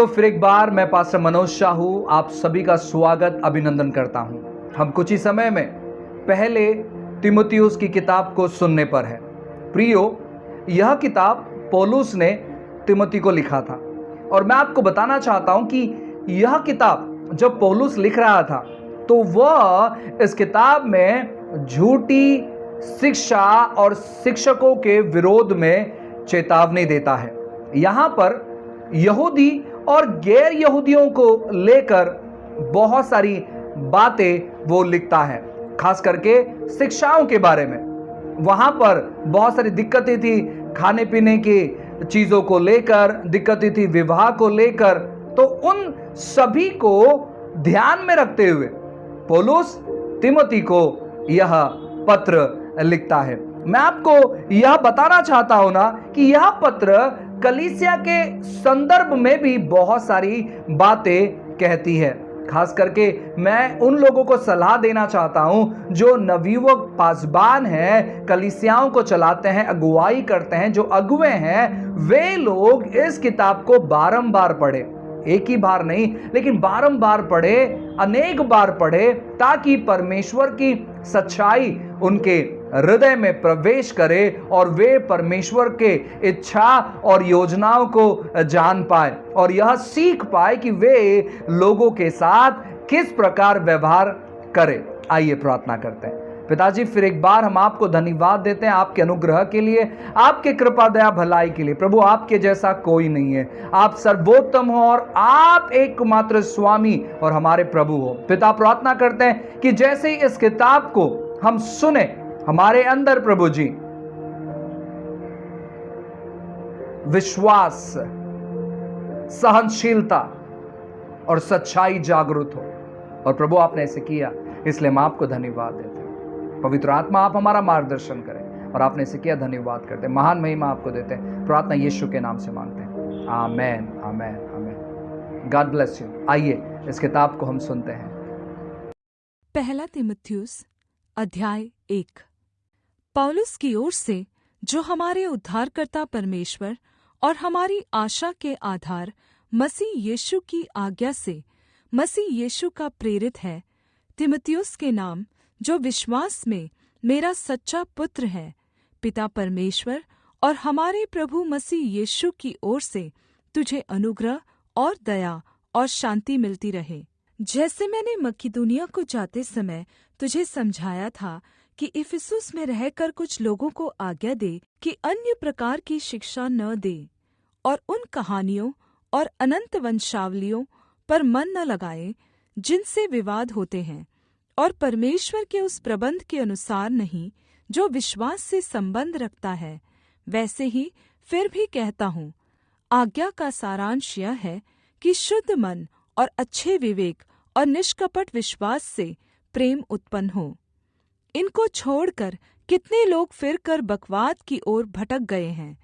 प्रियो, फिर एक बार मैं पास्टर मनोज शाहू आप सभी का स्वागत अभिनंदन करता हूं। हम कुछ ही समय में पहले तीमुथियुस की किताब को सुनने पर है। प्रियो, यह किताब पौलुस ने तीमुथी को लिखा था और मैं आपको बताना चाहता हूं कि यह किताब जब पौलुस लिख रहा था तो वह इस किताब में झूठी शिक्षा और शिक्षकों के विरोध में चेतावनी देता है। यहां पर यहूदी और गैर यहूदियों को लेकर बहुत सारी बातें वो लिखता है, खास करके शिक्षाओं के बारे में। वहां पर बहुत सारी दिक्कतें थी, खाने पीने की चीजों को लेकर दिक्कतें थी, विवाह को लेकर। तो उन सभी को ध्यान में रखते हुए पौलुस तीमुथी को यह पत्र लिखता है। मैं आपको यह बताना चाहता हूं ना कि यह पत्र कलीसिया के संदर्भ में भी बहुत सारी बातें कहती है। खास करके मैं उन लोगों को सलाह देना चाहता हूं जो नवयुवक पासबान हैं, कलीसियाओं को चलाते हैं, अगुवाई करते हैं, जो अगुवे हैं, वे लोग इस किताब को बारंबार पढ़े। एक ही बार नहीं, लेकिन बारंबार पढ़े, अनेक बार पढ़े, ताकि परमेश्वर की सच्चाई उनके हृदय में प्रवेश करे और वे परमेश्वर के इच्छा और योजनाओं को जान पाए और यह सीख पाए कि वे लोगों के साथ किस प्रकार व्यवहार करें। आइए प्रार्थना करते हैं। पिताजी, फिर एक बार हम आपको धन्यवाद देते हैं आपके अनुग्रह के लिए, आपके कृपा दया भलाई के लिए। प्रभु, आपके जैसा कोई नहीं है। आप सर्वोत्तम हो और आप एकमात्र स्वामी और हमारे प्रभु हो। पिता, प्रार्थना करते हैं कि जैसे ही इस किताब को हम सुने, हमारे अंदर प्रभु जी विश्वास, सहनशीलता और सच्चाई जागृत हो। और प्रभु, आपने ऐसे किया, इसलिए हम आपको धन्यवाद देते हैं। पवित्र आत्मा, आप हमारा मार्गदर्शन करें और आपने इसे किया, धन्यवाद करते हैं। महान महिमा आपको देते हैं। प्रार्थना यीशु के नाम से मांगते हैं, amen, amen, amen. God bless you. आइए इस किताब को हम सुनते हैं। पहला तीमुथियुस अध्याय 1। पौलुस की ओर से, जो हमारे उद्धारकर्ता परमेश्वर और हमारी आशा के आधार मसीह यीशु की आज्ञा से मसीह यीशु का प्रेरित है, तीमुथियुस के नाम, जो विश्वास में मेरा सच्चा पुत्र है, पिता परमेश्वर और हमारे प्रभु मसीह यीशु की ओर से तुझे अनुग्रह और दया और शान्ति मिलती रहे। जैसे मैंने मकिदुनिया को जाते समय तुझे समझाया था कि इफिसुस में रहकर कुछ लोगों को आज्ञा दे कि अन्य प्रकार की शिक्षा न दे और उन कहानियों और अनंत वंशावलियों पर मन न लगाए जिनसे विवाद होते हैं और परमेश्वर के उस प्रबंध के अनुसार नहीं जो विश्वास से संबंध रखता है। वैसे ही फिर भी कहता हूँ, आज्ञा का सारांश यह है कि शुद्ध मन और अच्छे विवेक और निष्कपट विश्वास से प्रेम उत्पन्न हो। इनको छोड़कर कितने लोग फिरकर बकवाद की ओर भटक गए हैं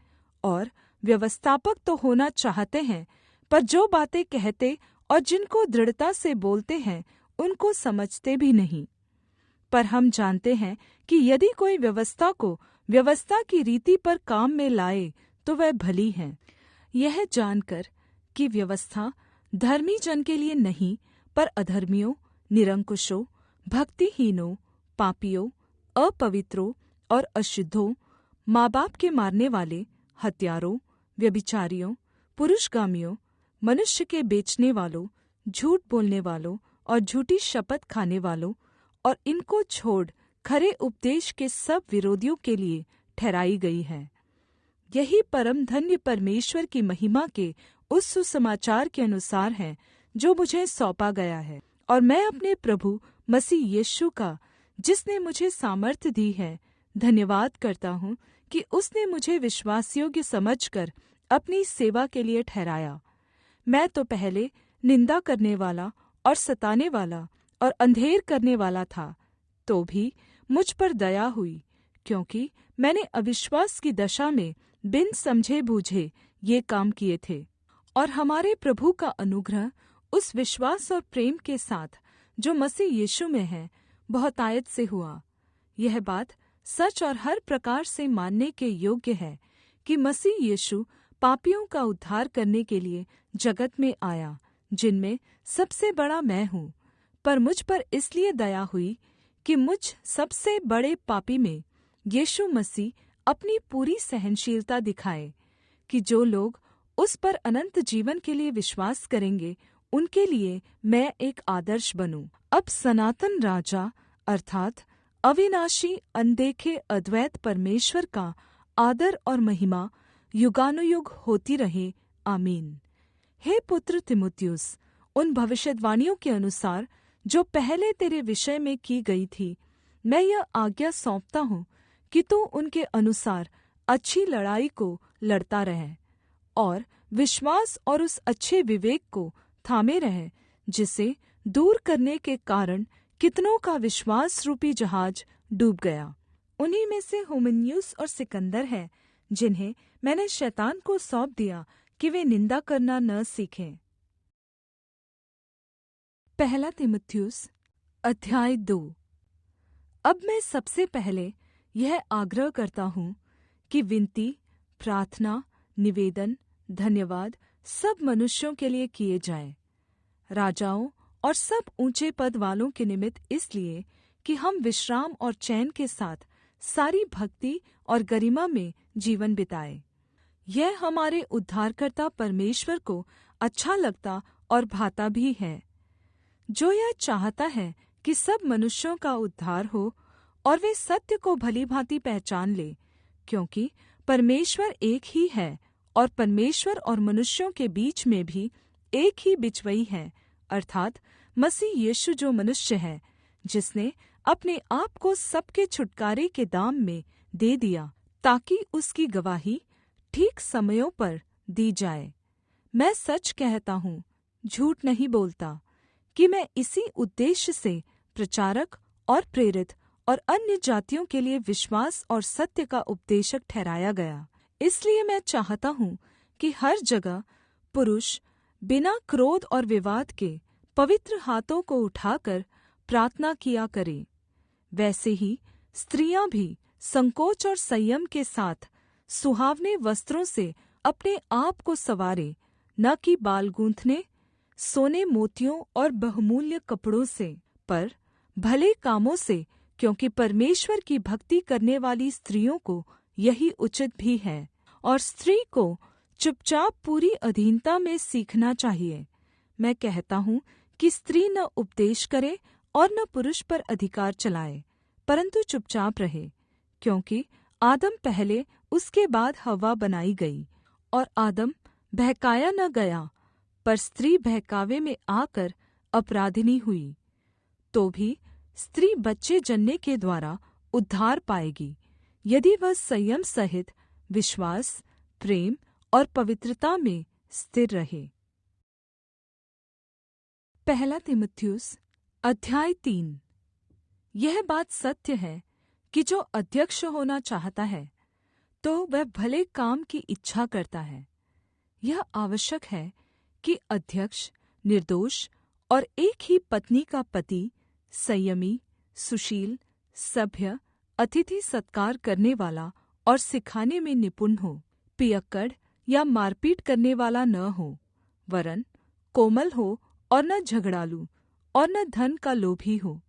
और व्यवस्थापक तो होना चाहते हैं, पर जो बातें कहते और जिनको दृढ़ता से बोलते हैं उनको समझते भी नहीं। पर हम जानते हैं कि यदि कोई व्यवस्था को व्यवस्था की रीति पर काम में लाए तो वह भली है, यह जानकर कि व्यवस्था धर्मी जन के लिए नहीं, पर अधर्मियों, निरंकुशों, भक्तिहीनों, पापियों, अपवित्रों और अशुद्धों, माँ बाप के मारने वाले, हत्यारों, व्यभिचारियों, पुरुषगामियों, मनुष्य के बेचने वालों, झूठ बोलने वालों और झूठी शपथ खाने वालों और इनको छोड़ खरे उपदेश के सब विरोधियों के लिए ठहराई गई है। यही परम धन्य परमेश्वर की महिमा के उस सुसमाचार के अनुसार है जो मुझे सौंपा गया है। और मैं अपने प्रभु मसीह यीशु का, जिसने मुझे सामर्थ्य दी है, धन्यवाद करता हूँ कि उसने मुझे विश्वासयोग्य समझकर अपनी सेवा के लिए ठहराया। मैं तो पहले निंदा करने वाला और सताने वाला और अंधेर करने वाला था, तो भी मुझ पर दया हुई, क्योंकि मैंने अविश्वास की दशा में बिन समझे बूझे ये काम किए थे। और हमारे प्रभु का अनुग्रह उस विश्वास और प्रेम के साथ जो मसीह यीशु में है बहुतायत से हुआ। यह बात सच और हर प्रकार से मानने के योग्य है कि मसीह यीशु पापियों का उद्धार करने के लिए जगत में आया, जिनमें सबसे बड़ा मैं हूँ। पर मुझ पर इसलिए दया हुई कि मुझ सबसे बड़े पापी में यीशु मसीह अपनी पूरी सहनशीलता दिखाए, कि जो लोग उस पर अनंत जीवन के लिए विश्वास करेंगे, उनके लिए मैं एक आदर्श बनूं। अब सनातन राजा अर्थात अविनाशी अनदेखे अद्वैत परमेश्वर का आदर और महिमा युगानुयुग होती रहे। आमीन। हे पुत्र तीमुथियुस, उन भविष्यद्वाणियों के अनुसार जो पहले तेरे विषय में की गई थी, मैं यह आज्ञा सौंपता हूँ कि तू उनके अनुसार अच्छी लड़ाई को लड़ता रहे और विश्वास और उस अच्छे विवेक को थामे रहे, जिसे दूर करने के कारण कितनों का विश्वास रूपी जहाज डूब गया। उन्हीं में से हुमिनयुस और सिकंदर हैं, जिन्हें मैंने शैतान को सौंप दिया कि वे निंदा करना न सीखें। पहला तीमुथियुस अध्याय 2। अब मैं सबसे पहले यह आग्रह करता हूँ कि विनती, प्रार्थना, निवेदन, धन्यवाद सब मनुष्यों के लिए किए जाएं, राजाओं और सब ऊंचे पद वालों के निमित्त, इसलिए कि हम विश्राम और चैन के साथ सारी भक्ति और गरिमा में जीवन बिताएं। यह हमारे उद्धारकर्ता परमेश्वर को अच्छा लगता और भाता भी है, जो यह चाहता है कि सब मनुष्यों का उद्धार हो और वे सत्य को भली-भांति पहचान ले, क्योंकि परमेश्वर एक ही है और परमेश्वर और मनुष्यों के बीच में भी एक ही बिचवई है, अर्थात मसीह यीशु, जो मनुष्य है, जिसने अपने आप को सबके छुटकारे के दाम में दे दिया, ताकि उसकी गवाही ठीक समयों पर दी जाए। मैं सच कहता हूँ, झूठ नहीं बोलता, कि मैं इसी उद्देश्य से प्रचारक और प्रेरित और अन्य जातियों के लिए विश्वास और सत्य का उपदेशक ठहराया गया। इसलिए मैं चाहता हूँ कि हर जगह पुरुष बिना क्रोध और विवाद के पवित्र हाथों को उठाकर प्रार्थना किया करें। वैसे ही स्त्रियां भी संकोच और संयम के साथ सुहावने वस्त्रों से अपने आप को संवारें, न कि बाल गूंथने, सोने मोतियों और बहुमूल्य कपड़ों से, पर भले कामों से, क्योंकि परमेश्वर की भक्ति करने वाली स्त्रियों को यही उचित भी है। और स्त्री को चुपचाप पूरी अधीनता में सीखना चाहिए। मैं कहता हूँ कि स्त्री न उपदेश करे और न पुरुष पर अधिकार चलाए, परंतु चुपचाप रहे, क्योंकि आदम पहले, उसके बाद हव्वा बनाई गई, और आदम बहकाया न गया, पर स्त्री बहकावे में आकर अपराधिनी हुई। तो भी स्त्री बच्चे जनने के द्वारा उद्धार पाएगी, यदि वह संयम सहित विश्वास, प्रेम और पवित्रता में स्थिर रहे। पहला तीमुथियुस अध्याय 3। यह बात सत्य है कि जो अध्यक्ष होना चाहता है, तो वह भले काम की इच्छा करता है। यह आवश्यक है कि अध्यक्ष निर्दोष और एक ही पत्नी का पति, संयमी, सुशील, सभ्य, अतिथि सत्कार करने वाला और सिखाने में निपुण हो, पियक्कड़ या मारपीट करने वाला न हो, वरन कोमल हो और न झगड़ालू और न धन का लोभी हो,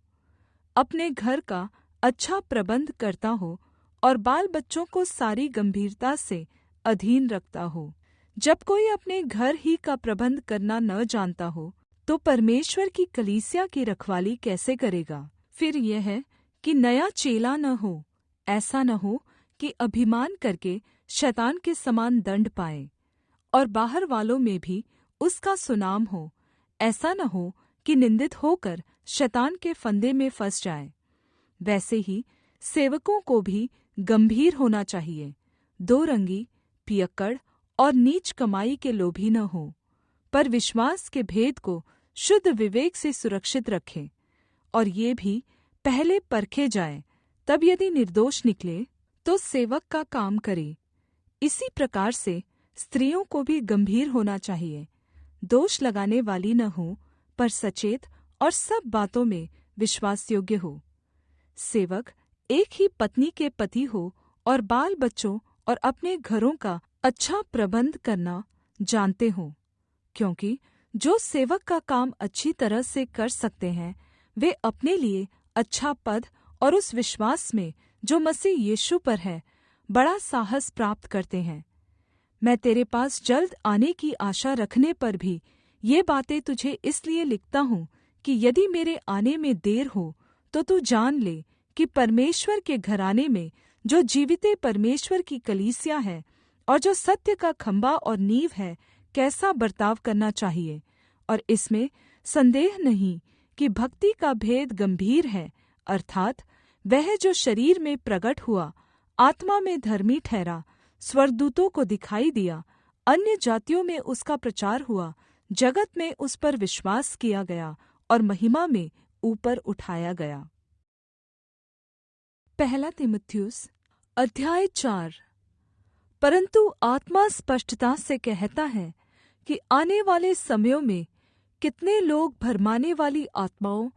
अपने घर का अच्छा प्रबंध करता हो और बाल बच्चों को सारी गंभीरता से अधीन रखता हो। जब कोई अपने घर ही का प्रबंध करना न जानता हो, तो परमेश्वर की कलीसिया की रखवाली कैसे करेगा? फिर यह है कि नया चेला न हो, ऐसा न हो कि अभिमान करके शैतान के समान दंड पाए, और बाहर वालों में भी उसका सुनाम हो, ऐसा न हो कि निंदित होकर शैतान के फंदे में फंस जाए। वैसे ही सेवकों को भी गंभीर होना चाहिए, दो रंगी, पियक्कड़ और नीच कमाई के लोभी न हो, पर विश्वास के भेद को शुद्ध विवेक से सुरक्षित रखें। और ये भी पहले परखे जाए, तब यदि निर्दोष निकले तो सेवक का काम करे। इसी प्रकार से स्त्रियों को भी गंभीर होना चाहिए, दोष लगाने वाली न हो, पर सचेत और सब बातों में विश्वासयोग्य हो। सेवक एक ही पत्नी के पति हो और बाल बच्चों और अपने घरों का अच्छा प्रबंध करना जानते हो, क्योंकि जो सेवक का काम अच्छी तरह से कर सकते हैं वे अपने लिए अच्छा पद और उस विश्वास में जो मसीह यीशु पर है बड़ा साहस प्राप्त करते हैं। मैं तेरे पास जल्द आने की आशा रखने पर भी ये बातें तुझे इसलिए लिखता हूँ कि यदि मेरे आने में देर हो तो तू जान ले कि परमेश्वर के घराने में जो जीविते परमेश्वर की कलीसिया है और जो सत्य का खम्भा और नींव है कैसा बर्ताव करना चाहिए। और इसमें संदेह नहीं कि भक्ति का भेद गंभीर है, अर्थात वह जो शरीर में प्रगट हुआ, आत्मा में धर्मी ठहरा, स्वर्गदूतों को दिखाई दिया, अन्य जातियों में उसका प्रचार हुआ, जगत में उस पर विश्वास किया गया और महिमा में ऊपर उठाया गया। पहला तीमुथियुस अध्याय 4। परंतु आत्मा स्पष्टता से कहता है कि आने वाले समयों में कितने लोग भरमाने वाली आत्माओं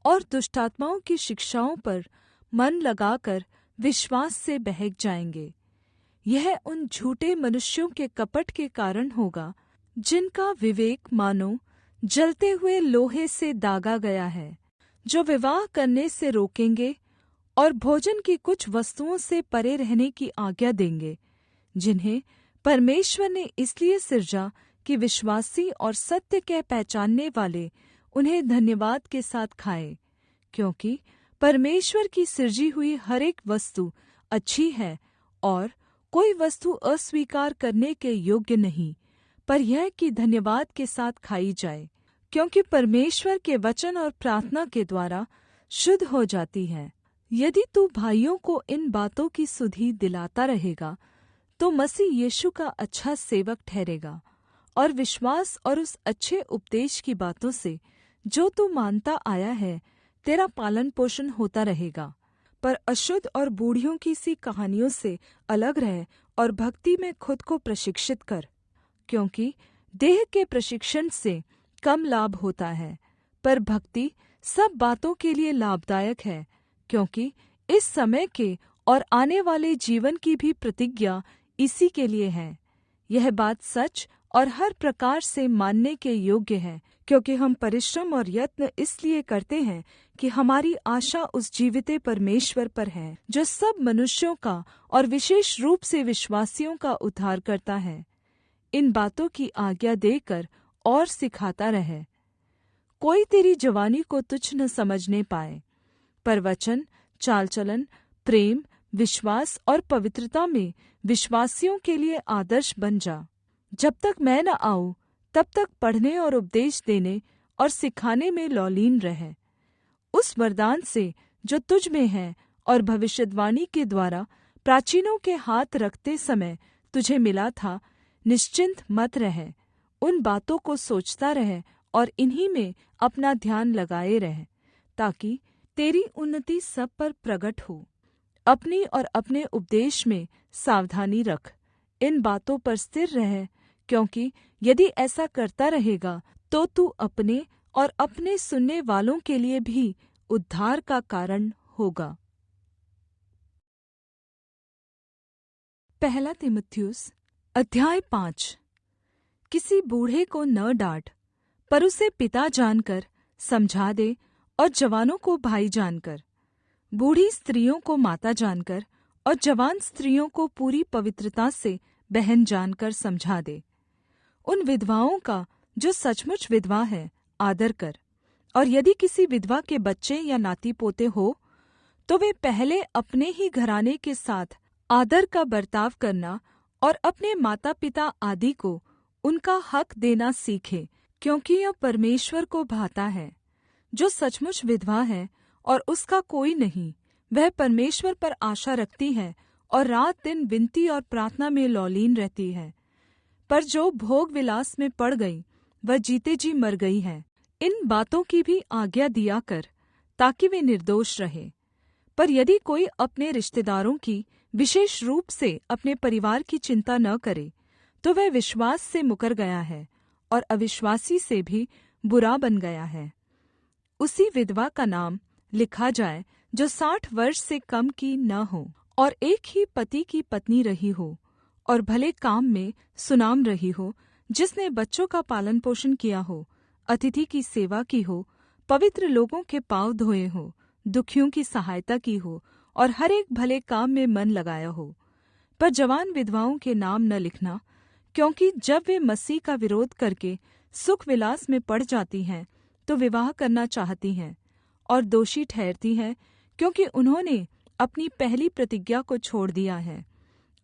और दुष्टात्माओं की शिक्षाओं पर मन लगाकर विश्वास से बहक जाएंगे। यह उन झूठे मनुष्यों के कपट के कारण होगा जिनका विवेक मानो जलते हुए लोहे से दागा गया है, जो विवाह करने से रोकेंगे और भोजन की कुछ वस्तुओं से परे रहने की आज्ञा देंगे, जिन्हें परमेश्वर ने इसलिए सिरजा कि विश्वासी और सत्य के पहचानने वाले उन्हें धन्यवाद के साथ खाएं, क्योंकि परमेश्वर की सिरजी हुई हर एक वस्तु अच्छी है और कोई वस्तु अस्वीकार करने के योग्य नहीं, पर यह कि धन्यवाद के साथ खाई जाए, क्योंकि परमेश्वर के वचन और प्रार्थना के द्वारा शुद्ध हो जाती है। यदि तू भाइयों को इन बातों की सुधि दिलाता रहेगा तो मसीह यीशु का अच्छा सेवक ठहरेगा और विश्वास और उस अच्छे उपदेश की बातों से जो तू मानता आया है तेरा पालन पोषण होता रहेगा। पर अशुद्ध और बूढ़ियों की सी कहानियों से अलग रह और भक्ति में खुद को प्रशिक्षित कर, क्योंकि देह के प्रशिक्षण से कम लाभ होता है, पर भक्ति सब बातों के लिए लाभदायक है, क्योंकि इस समय के और आने वाले जीवन की भी प्रतिज्ञा इसी के लिए है। यह बात सच और हर प्रकार से मानने के योग्य है, क्योंकि हम परिश्रम और यत्न इसलिए करते हैं कि हमारी आशा उस जीविते परमेश्वर पर है, जो सब मनुष्यों का और विशेष रूप से विश्वासियों का उद्धार करता है। इन बातों की आज्ञा देकर और सिखाता रहे। कोई तेरी जवानी को तुच्छ न समझने पाए, पर वचन, चाल चलन, प्रेम, विश्वास और पवित्रता में विश्वासियों के लिए आदर्श बन जा। जब तक मैं न आऊँ तब तक पढ़ने और उपदेश देने और सिखाने में लौलीन रहे। उस वरदान से जो तुझ में है और भविष्यद्वाणी के द्वारा प्राचीनों के हाथ रखते समय तुझे मिला था, निश्चिंत मत रहे। उन बातों को सोचता रहे और इन्हीं में अपना ध्यान लगाए रहे, ताकि तेरी उन्नति सब पर प्रगट हो। अपनी और अपने उपदेश में सावधानी रख, इन बातों पर स्थिर रह, क्योंकि यदि ऐसा करता रहेगा तो तू अपने और अपने सुनने वालों के लिए भी उद्धार का कारण होगा। पहला तीमुथियुस अध्याय 5। किसी बूढ़े को न डांट, पर उसे पिता जानकर समझा दे, और जवानों को भाई जानकर, बूढ़ी स्त्रियों को माता जानकर और जवान स्त्रियों को पूरी पवित्रता से बहन जानकर समझा दे। उन विधवाओं का जो सचमुच विधवा है आदर कर, और यदि किसी विधवा के बच्चे या नाती पोते हो तो वे पहले अपने ही घराने के साथ आदर का बर्ताव करना और अपने माता पिता आदि को उनका हक देना सीखे, क्योंकि यह परमेश्वर को भाता है। जो सचमुच विधवा है और उसका कोई नहीं, वह परमेश्वर पर आशा रखती है और रात दिन विनती और प्रार्थना में लौलीन रहती है। पर जो भोग विलास में पड़ गई वह जीते जी मर गई है। इन बातों की भी आज्ञा दिया कर, ताकि वे निर्दोष रहे। पर यदि कोई अपने रिश्तेदारों की, विशेष रूप से अपने परिवार की चिंता न करे, तो वह विश्वास से मुकर गया है और अविश्वासी से भी बुरा बन गया है। उसी विधवा का नाम लिखा जाए जो 60 वर्ष से कम की न हो और एक ही पति की पत्नी रही हो और भले काम में सुनाम रही हो, जिसने बच्चों का पालन पोषण किया हो, अतिथि की सेवा की हो, पवित्र लोगों के पाँव धोए हो, दुखियों की सहायता की हो और हर एक भले काम में मन लगाया हो। पर जवान विधवाओं के नाम न लिखना, क्योंकि जब वे मसीह का विरोध करके सुख विलास में पड़ जाती हैं तो विवाह करना चाहती हैं और दोषी ठहरती हैं, क्योंकि उन्होंने अपनी पहली प्रतिज्ञा को छोड़ दिया है।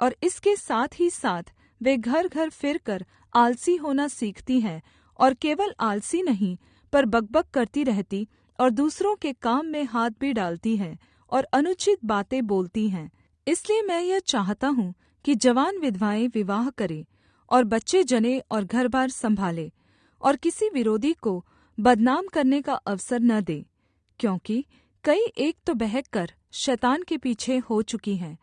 और इसके साथ ही साथ वे घर घर फिरकर आलसी होना सीखती हैं, और केवल आलसी नहीं पर बकबक करती रहती और दूसरों के काम में हाथ भी डालती हैं और अनुचित बातें बोलती हैं। इसलिए मैं यह चाहता हूँ कि जवान विधवाएं विवाह करें और बच्चे जने और घर-बार संभाले और किसी विरोधी को बदनाम करने का अवसर न दे, क्योंकि कई एक तो बहक कर शैतान के पीछे हो चुकी हैं।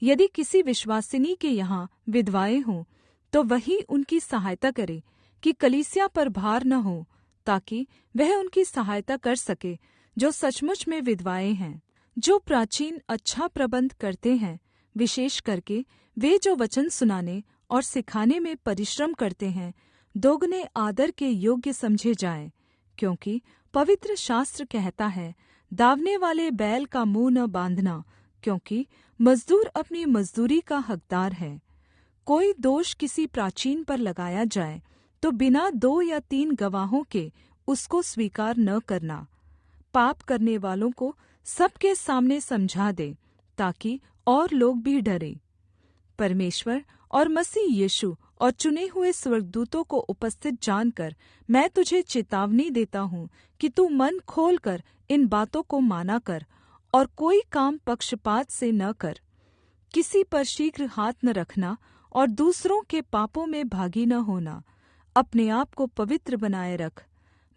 यदि किसी विश्वासिनी के यहाँ विधवाएं हों तो वही उनकी सहायता करे कि कलीसिया पर भार न हो, ताकि वह उनकी सहायता कर सके जो सचमुच में विधवाएं हैं। जो प्राचीन अच्छा प्रबंध करते हैं, विशेष करके वे जो वचन सुनाने और सिखाने में परिश्रम करते हैं, दोगुने आदर के योग्य समझे जाएं, क्योंकि पवित्र शास्त्र कहता है, दावने वाले बैल का मुँह न बाँधना, क्योंकि मजदूर अपनी मजदूरी का हकदार है। कोई दोष किसी प्राचीन पर लगाया जाए तो बिना 2 या 3 गवाहों के उसको स्वीकार न करना। पाप करने वालों को सबके सामने समझा दे, ताकि और लोग भी डरें। परमेश्वर और मसीह यीशु और चुने हुए स्वर्गदूतों को उपस्थित जानकर मैं तुझे चेतावनी देता हूँ कि तू मन खोलकर इन बातों को माना कर और कोई काम पक्षपात से न कर। किसी पर शीघ्र हाथ न रखना और दूसरों के पापों में भागी न होना। अपने आप को पवित्र बनाए रख।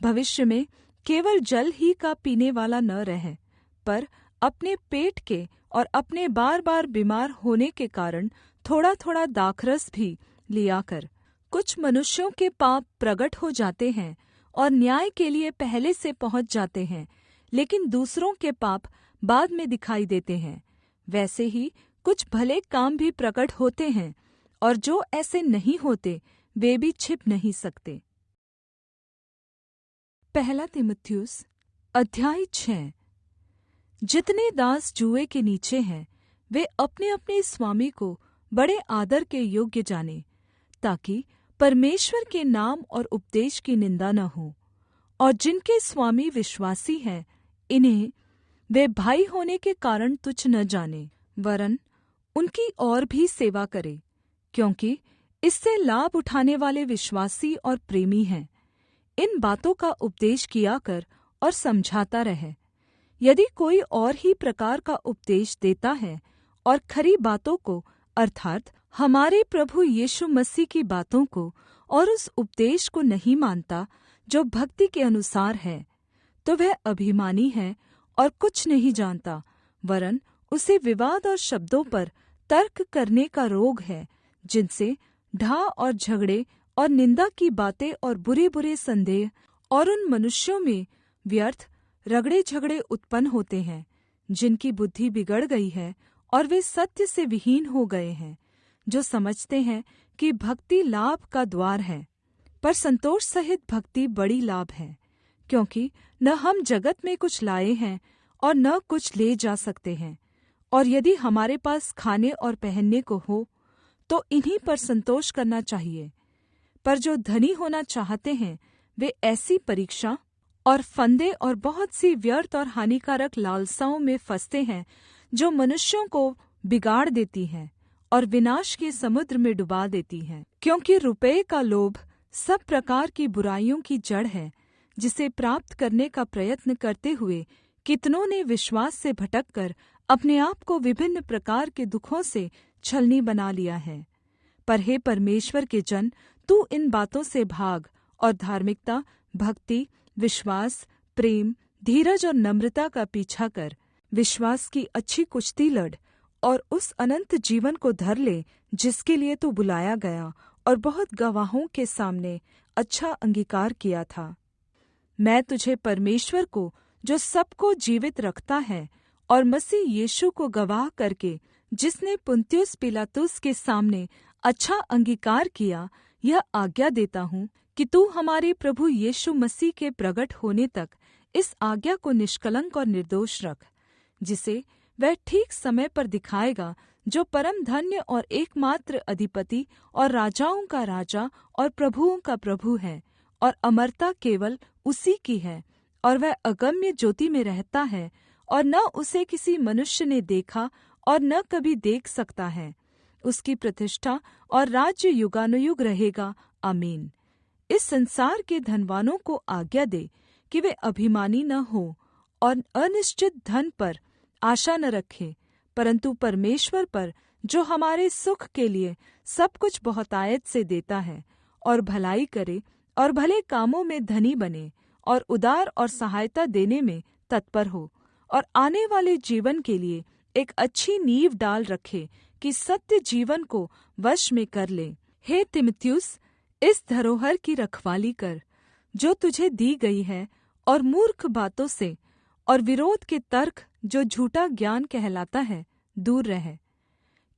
भविष्य में केवल जल ही का पीने वाला न रह, पर अपने पेट के और अपने बार-बार बीमार होने के कारण थोड़ा-थोड़ा दाखरस भी लिया कर। कुछ मनुष्यों के पाप प्रगट हो जाते हैं और न्याय के लिए पहले से पहुँच जाते हैं, लेकिन दूसरों के पाप बाद में दिखाई देते हैं। वैसे ही कुछ भले काम भी प्रकट होते हैं, और जो ऐसे नहीं होते वे भी छिप नहीं सकते। पहला तीमुथियुस अध्याय 6। जितने दास जुए के नीचे हैं, वे अपने अपने स्वामी को बड़े आदर के योग्य जाने, ताकि परमेश्वर के नाम और उपदेश की निंदा न हो। और जिनके स्वामी विश्वासी हैं, इन्हें वे भाई होने के कारण तुच्छ न जाने, वरन उनकी और भी सेवा करे, क्योंकि इससे लाभ उठाने वाले विश्वासी और प्रेमी हैं। इन बातों का उपदेश किया कर और समझाता रहे। यदि कोई और ही प्रकार का उपदेश देता है और खरी बातों को, अर्थात हमारे प्रभु यीशु मसीह की बातों को, और उस उपदेश को नहीं मानता जो भक्ति के अनुसार है, तो वह अभिमानी है और कुछ नहीं जानता, वरन उसे विवाद और शब्दों पर तर्क करने का रोग है, जिनसे ढा और झगड़े और निंदा की बातें और बुरे-बुरे संदेह और उन मनुष्यों में व्यर्थ रगड़े झगड़े उत्पन्न होते हैं, जिनकी बुद्धि बिगड़ गई है और वे सत्य से विहीन हो गए हैं, जो समझते हैं कि भक्ति लाभ का द्वार है। पर संतोष सहित भक्ति बड़ी लाभ है, क्योंकि न हम जगत में कुछ लाए हैं और न कुछ ले जा सकते हैं। और यदि हमारे पास खाने और पहनने को हो तो इन्हीं पर संतोष करना चाहिए। पर जो धनी होना चाहते हैं, वे ऐसी परीक्षा और फंदे और बहुत सी व्यर्थ और हानिकारक लालसाओं में फंसते हैं, जो मनुष्यों को बिगाड़ देती हैं और विनाश के समुद्र में डुबा देती हैं। क्योंकि रुपये का लोभ सब प्रकार की बुराइयों की जड़ है, जिसे प्राप्त करने का प्रयत्न करते हुए कितनों ने विश्वास से भटककर अपने आप को विभिन्न प्रकार के दुखों से छलनी बना लिया है। पर हे परमेश्वर के जन, तू इन बातों से भाग और धार्मिकता, भक्ति, विश्वास, प्रेम, धीरज और नम्रता का पीछा कर। विश्वास की अच्छी कुश्ती लड़ और उस अनंत जीवन को धर ले जिसके लिए तू बुलाया गया और बहुत गवाहों के सामने अच्छा अंगीकार किया था। मैं तुझे परमेश्वर को, जो सबको जीवित रखता है, और मसीह यीशु को गवाह करके, जिसने पुन्तियुस पिलातुस के सामने अच्छा अंगीकार किया, यह आज्ञा देता हूँ कि तू हमारे प्रभु यीशु मसीह के प्रगट होने तक इस आज्ञा को निष्कलंक और निर्दोष रख, जिसे वह ठीक समय पर दिखाएगा, जो परम धन्य और एकमात्र अधिपति और राजाओं का राजा और प्रभुओं का प्रभु है, और अमरता केवल उसी की है, और वह अगम्य ज्योति में रहता है, और न उसे किसी मनुष्य ने देखा और न कभी देख सकता है। उसकी प्रतिष्ठा और राज्य युगानुयुग रहेगा। आमीन। इस संसार के धनवानों को आज्ञा दे कि वे अभिमानी न हो और अनिश्चित धन पर आशा न रखें, परंतु परमेश्वर पर, जो हमारे सुख के लिए सब कुछ बहुतायत से देता है, और भलाई करे और भले कामों में धनी बने और उदार और सहायता देने में तत्पर हो, और आने वाले जीवन के लिए एक अच्छी नींव डाल रखे कि सत्य जीवन को वश में कर ले। हे तीमुथियुस, इस धरोहर की रखवाली कर जो तुझे दी गई है, और मूर्ख बातों से और विरोध के तर्क जो झूठा ज्ञान कहलाता है दूर रह।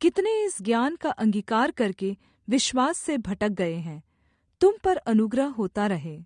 कितने इस ज्ञान का अंगीकार करके विश्वास से भटक गए हैं। तुम पर अनुग्रह होता रहे।